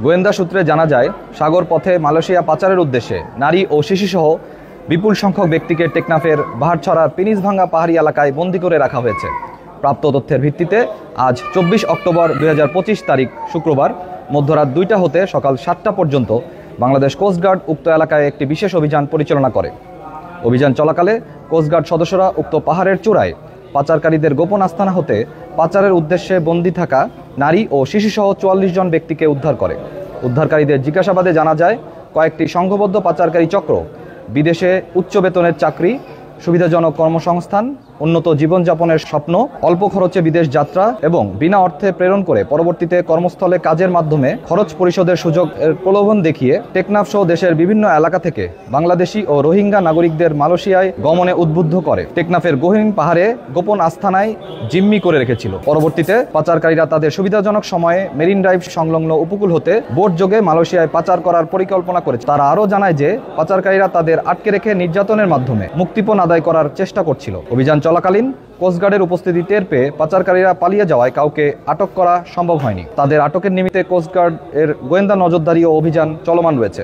গোয়েন্দা সূত্রে জানা যায়, সাগর পথে মালয়েশিয়া পাচারের উদ্দেশ্যে নারী ও শিশুসহ বিপুল সংখ্যক ব্যক্তিকে টেকনাফের বাহারছড়ার পিনিসভাঙ্গা পাহাড়ি এলাকায় বন্দী করে রাখা হয়েছে। প্রাপ্ত তথ্যের ভিত্তিতে আজ 24 অক্টোবর 2025 তারিখ শুক্রবার মধ্যরাত 2টা হতে সকাল 7টা পর্যন্ত বাংলাদেশ কোস্টগার্ড উক্ত এলাকায় একটি বিশেষ অভিযান পরিচালনা করে। অভিযান চলাকালে কোস্টগার্ড সদস্যরা উক্ত পাহাড়ের চূড়ায় পাচারকারীদের গোপন আস্তানা হতে পাচারের উদ্দেশ্যে বন্দী থাকা নারী ও শিশুসহ 44 জন ব্যক্তিকে উদ্ধার করে। উদ্ধারকারীদের জিজ্ঞাসাবাদে জানা যায়, কয়েকটি সংঘবদ্ধ পাচারকারী চক্র বিদেশে উচ্চ বেতনের চাকরি, সুবিধাজনক কর্মসংস্থান, উন্নত জীবনযাপনের স্বপ্ন, অল্প খরচে বিদেশ যাত্রা এবং বিনা অর্থে প্রেরণ করে পরবর্তীতে কর্মস্থলে কাজের মাধ্যমে খরচ পরিশোধের সুযোগের প্রলোভন দেখিয়ে টেকনাফ সহ দেশের বিভিন্ন এলাকা থেকে বাংলাদেশি ও রোহিঙ্গা নাগরিকদের মালয়েশিয়ায় গমনে উদ্বুদ্ধ করে টেকনাফের গহীন পাহাড়ে গোপন আস্তানায় জিম্মি করে রেখেছিল। পরবর্তীতে পাচারকারীরা তাদের সুবিধাজনক সময়ে মেরিন ড্রাইভ সংলগ্ন উপকূল হতে বোট যোগে মালয়েশিয়ায় পাচার করার পরিকল্পনা করেছে। তারা আরও জানায় যে পাচারকারীরা তাদের আটকে রেখে নির্যাতনের মাধ্যমে মুক্তিপণ আদায় করার চেষ্টা করছিল। অভিযান চলাকালীন কোস্টগার্ডের উপস্থিতি টের পেয়ে পাচারকারীরা পালিয়ে যাওয়ায় কাউকে আটক করা সম্ভব হয়নি। তাদের আটকের নিমিত্তে কোস্টগার্ড এর গোয়েন্দা নজরদারি ও অভিযান চলমান রয়েছে।